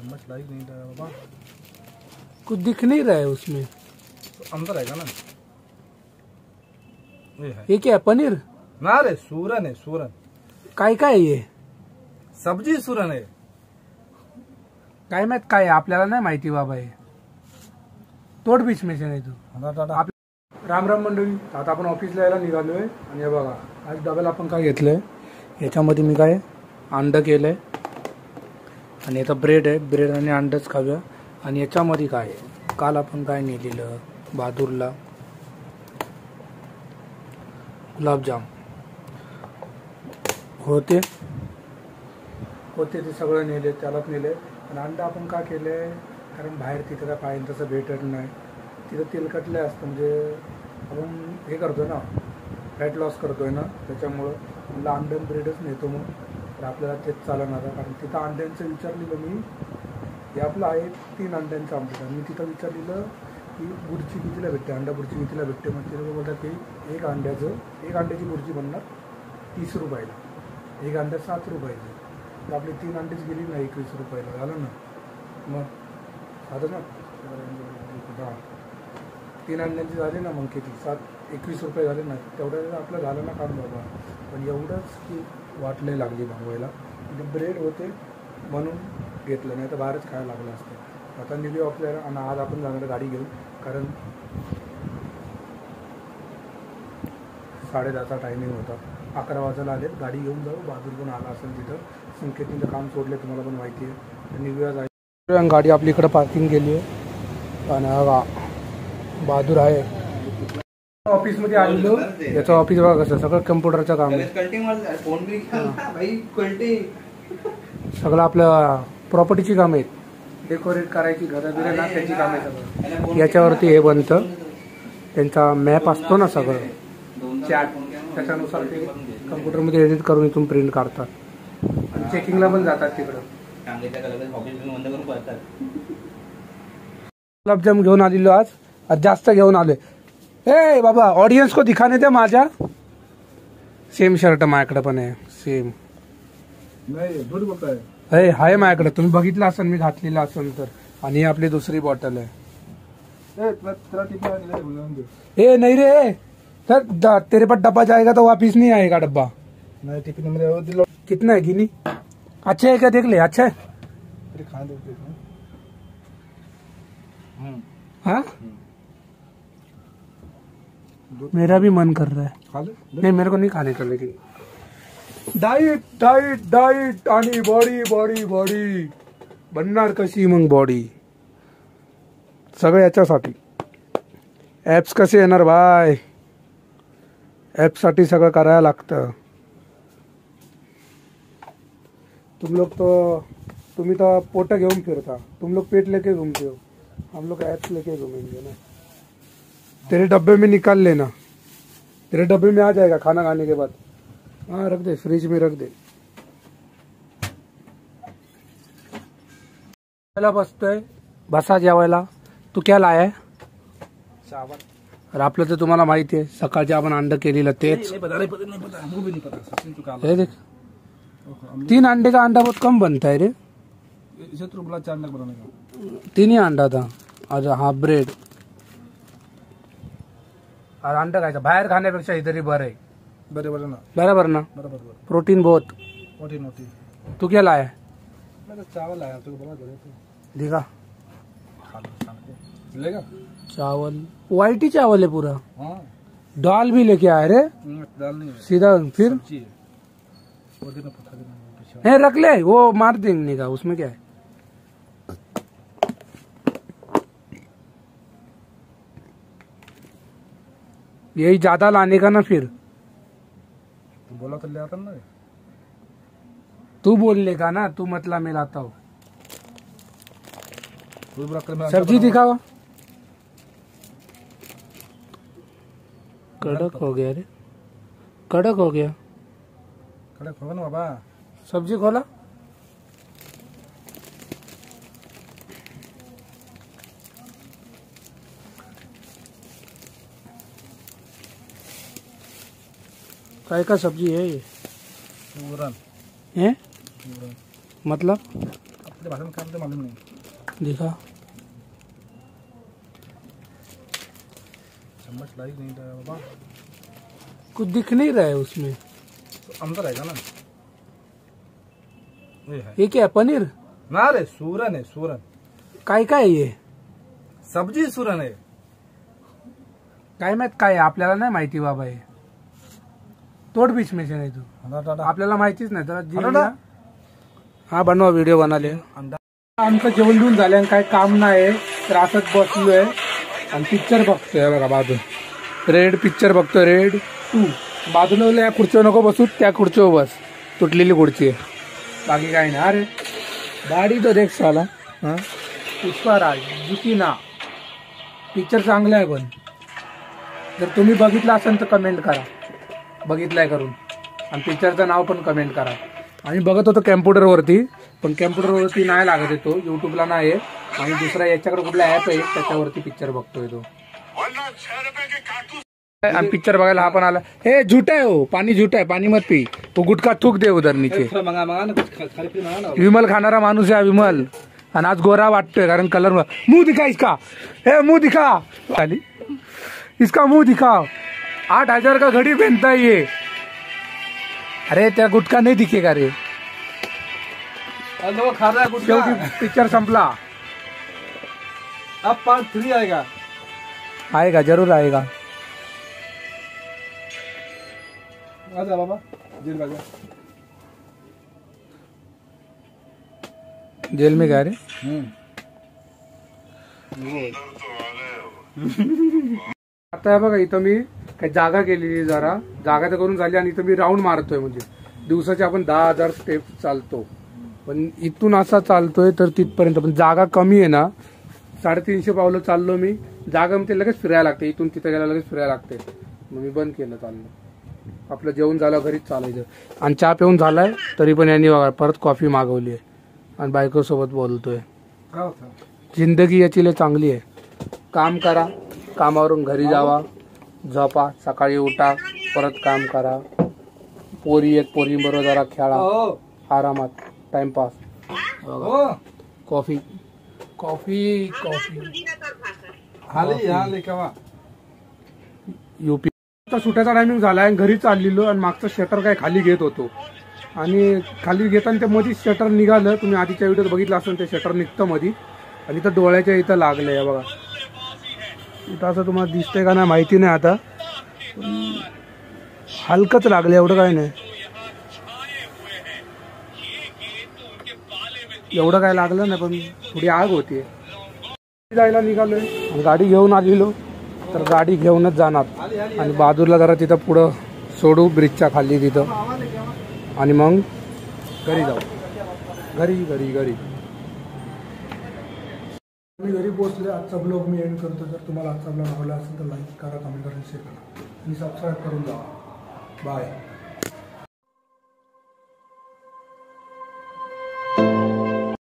चम्मच लाइक नहीं था बाबा, कुछ दिख नहीं रहा है उसमें, तो अंदर आएगा ना। ये क्या है, पनीर ना रे, सूरन है, सूरन। काय काय ये सब्जी सूरन आहे, काय माहित काय आपल्याला नाही माहिती बाबा. हे तोड बीच में नाही तू. राम राम मंडळी, आता आपण ऑफिसला यायला निघालोय. आणि हे बघा आज डब्याला आपण काय घेतलंय, याच्यामध्ये मी काय अंड केलंय आणि याचा ब्रेड आहे, ब्रेड आणि अंडच खाऊया. आणि याच्यामध्ये काय काल आपण काय नेलेलं बहादूरला गुलाबजाम होते ते सगळं नेले, त्यालाच नेले. आणि अंडा आपण का केले, कारण बाहेर तिथं काय पाहिजे तसं भेटत नाही, तिथं तेलकटले असतं. म्हणजे आपण हे करतोय ना, फॅट लॉस करतोय ना, त्याच्यामुळं मला अंडे ब्रेडच नेतो. मग तर आपल्याला तेच चालणार आहे, कारण तिथं अंड्यांचं विचारलेलं मी, हे आपलं आहे 3 अंड्यांचं आमचं. मी तिथं विचारलेलं की बुर्जी कितीला भेटते, अंडा बुर्जी कितीला भेटते. मग ते लोक बोलतात की एक अंड्याची बुर्जी बनणार 30 रुपयाला, एक अंड्या 7 रुपयाची. तर आपली 3 अंडीच गेली ना 21 रुपयाला, झालं ना. मग आता ना 3 अंड्यांची झाली ना, मग किती 21 रुपये झाले ना, तेवढं आपलं झालं ना काम बाबा. पण एवढंच की वाटले लागली भागवायला, म्हणजे ब्रेड होते म्हणून घेतलं, नाही तर बाहेरच खायला लागलं असतं. आता निघली ऑफलाईन आणि आज आपण जाणार गाडी घेऊन, कारण 10:30चा टायमिंग होता. 11 वाजायला आले, गाडी घेऊन जाऊ. बहादूर पण आला असेल तिथं, संकेतीचं काम सोडले, तुम्हाला पण माहिती आहे. तर निघूया जायचं. गाडी आपली इकडं पार्किंग केली आहे आणि बहादूर आहे ऑफिसमध्ये आलेलो. याचं ऑफिस बघा कसं, सगळं कम्प्युटरचं काम आहे, सगळं आपलं प्रॉपर्टीची कामं आहेत, डेकोरेट करायची, घरं बिरं ना त्याची कामं आहे सगळं. याच्यावरती हे बनतं, त्यांचा मॅप असतो ना सगळं चॅट, त्याच्यानुसार ते कम्प्युटरमध्ये एडिट करून इथून प्रिंट काढतात आणि चेकिंगला पण जातात तिकडं. गुलाबजाम घेऊन आलेलो आज जास्त घेऊन आले. ए बाबा ऑडियन्स को दिखाने दे माझ्या. सेम शर्ट माझ्याकडे पण आहे, सेम आहे माझ्याकडे, तुम्ही बघितलं असेल, मी घातलेलं असेल तर. आणि ही आपली दुसरी बॉटल आहे. ए नहीं रे सर, तेरे पास डब्बा जाएगा तो वापिस नहीं आएगा डब्बा. नहीं टिफिन में कितना है गिनी, अच्छा है क्या, देख ले, अच्छा है. हाँ मेरा भी मन कर रहा है, नहीं मेरे को नहीं खाने का, लेकिन डाइट डाइट डाइट आणि बॉडी बॉडी बॉडी बनणार कशी मग बॉडी, सगळं याच्यासाठी. ॲप्स कसे येणार बाय, ॲपसाठी सगळं करायला लागतं. तुम्ही तो पोटा घेऊन फिरता, तुम लोग पेट लेके घूमते हो, हम लोग ऐप्स लेके घूमेंगे ना. तेरे डब्बे में निकाल लेना, तेरे डब्बे में आ जाएगा खाना खाने के बाद. हाँ रख दे, फ्रिज में रख दे. बसतोय बसा जेवायला. तू क्या लाया चावल. और आपलं तर तुम्हाला माहिती आहे, सकाळचे आपण अंड केलेलं तेच. हे देख 3 अंडे का अंडा बहुत कम बनता है रे, इसे तो बोला 4 अंडा बनाने का. 3 ही अंडा था. अच्छा हाँ ब्रेड और अंडा खायचं, बाहेर खाण्यापेक्षा इधर ही बरं आहे. बरोबर ना, बराबर ना, बरोबर. प्रोटीन बहुत. प्रोटीन. तू क्या लाया, मैं तो चावल लाया, तो बोला दे तो देखा खा लेगा. चावल व्हाइट ही चावल है पूरा. हाँ दाल भी लेके आए रे, दाल नहीं है, सीधा फिर सब्जी है. वो देना पता देना, है रख ले, वो मार देंगे का, उसमें क्या है. यही ज्यादा लाने का ना, फिर तो बोला तो ले आता ना. तू बोलने का ना, तू मतलब मैं लाता हूँ. सब्जी दिखावा. कड़क हो गया रे, कड़क हो गया. कड़क होगा ना बाबा. सब्जी खोला. काय का सब्जी है ये, सूरन है मतलब तेरे भाषण काम तो मालूम नहीं। दिखा चम्मच लाइक नहीं था बाबा, कुछ दिख नहीं रहा है उसमें। तो अंदर आएगा ना। ये है, ये क्या है, पनीर? ना रे सूरन है, सूरन। काय काय ये सब्जी सूरन है। काय माहित काय आहे? आपल्याला नाही माहिती बाबा हे। तोड बीच में से नाही तू, आपल्याला माहितीच नाही तर हा बनवा, व्हिडिओ बनाले। अंडा आमचं जेवण देऊन झालं आणि काय काम नाही तर असंच बसलोय आणि पिक्चर बघतोय बघा बाजू। रेड पिक्चर बघतोय, रेड 2। बाजूला या खुर्चीवर नको बसू, त्या खुर्चीवर बस, तुटलेली खुर्ची आहे, बाकी काही नाही। अरे गाडी तो देख साला, हा पुष्पराज जुकीना पिक्चर चांगला आहे, पण जर तुम्ही बघितला असेल तर कमेंट करा, बघितलाय करून, आणि पिक्चरचं नाव पण कमेंट करा। आम्ही बघत होतो कॅम्प्युटरवरती, पण कॅम्प्युटरवरती नाही लागत आहे तो, युट्यूबला नाही आहे, आणि दुसरा याच्याकडे कुठला ॲप आहे त्याच्यावरती पिक्चर बघतोय तो। आणि पिक्चर बघायला हा पण आला। हे झूठ आहे हो, पाणी झूठ आहे, पाणी मत पी, तो गुटखा थूक दे उधर नीचे। मंगा मंगा ना, कुछ खाली पी मंगा ना। विमल खाणारा माणूस आहे विमल, आणि आज गोरा वाटतोय कारण कलर। मुंह दिखा इसका, हे मुंह दिखा, खाली इसका मुंह दिखाओ। 8,000 का घड़ी पहनता है ये। अरे त्या गुटखा नाही दिखेगा रे। हेलो, खा रहा है कुछ? शेवटी पिक्चर संपला। अब पार्ट 3 आएगा। आएगा, जरूर आएगा। आजा बाबा, जेल में जा। जेल में गया रे। आता बघा इथं मी काही जागा केलेली, जरा जागा तर करून झाली, आणि इथं मी राऊंड मारतोय, म्हणजे दिवसाचे आपण 10,000 स्टेप चालतो, पण इथून असा चालतोय तर तिथपर्यंत, पण जागा कमी आहे ना, 350 पावलं चाललो मी। जागा मग ते लगेच फिरायला लागते, इथून तिथं गेला लगेच फिरायला लागते, मग मी बंद केलं चाललं। आपलं जेवण झालं घरीच चालायचं, आणि चहा पिऊन झालाय तरी पण यांनी परत कॉफी मागवली आहे, आणि बायको सोबत बोलतोय। जिंदगी याची लय चांगली आहे, काम करा, कामावरून घरी जावा, झोपा, सकाळी उठा, परत काम करा, पोरी आहेत, पोरींबरोबर जरा खेळा, आरामात टाइमपास। कॉफी कॉफी कॉफी हाली यहाँ लेके वा। यूपी सुट्याचा टायमिंग झाला आहे, घरी चाललेलो, आणि मागचं शटर काय खाली घेत होतो, आणि खाली घेताना ते मधीच शटर निघालं, तुम्ही आधीच्या व्हिडिओत बघितलं असेल, ते शटर निघतं मधी, आणि इथं डोळ्याच्या इथं लागलंय बघा, इथं असं तुम्हाला दिसतंय का नाही माहिती नाही, आता हलकंच लागलं, एवढं काय नाही, एवढं काय लागलं नाही, पण थोडी आग होती। जायला निघालोय, आणि गाडी घेऊन आलेलो, तर गाडी घेऊनच जाणार, आणि बाजूला जरा तिथं पुढं सोडू ब्रिजच्या खाली तिथं, आणि मग घरी जाऊ, घरी घरी घरी मी घरी पोहोचले। आजचा ब्लॉग मी एंड करतो। जर तुम्हाला आजचा ब्लॉग आवडला असेल तर लाईक करा, कमेंट करा, शेअर करा, आणि सबस्क्राईब करून जा। बाय।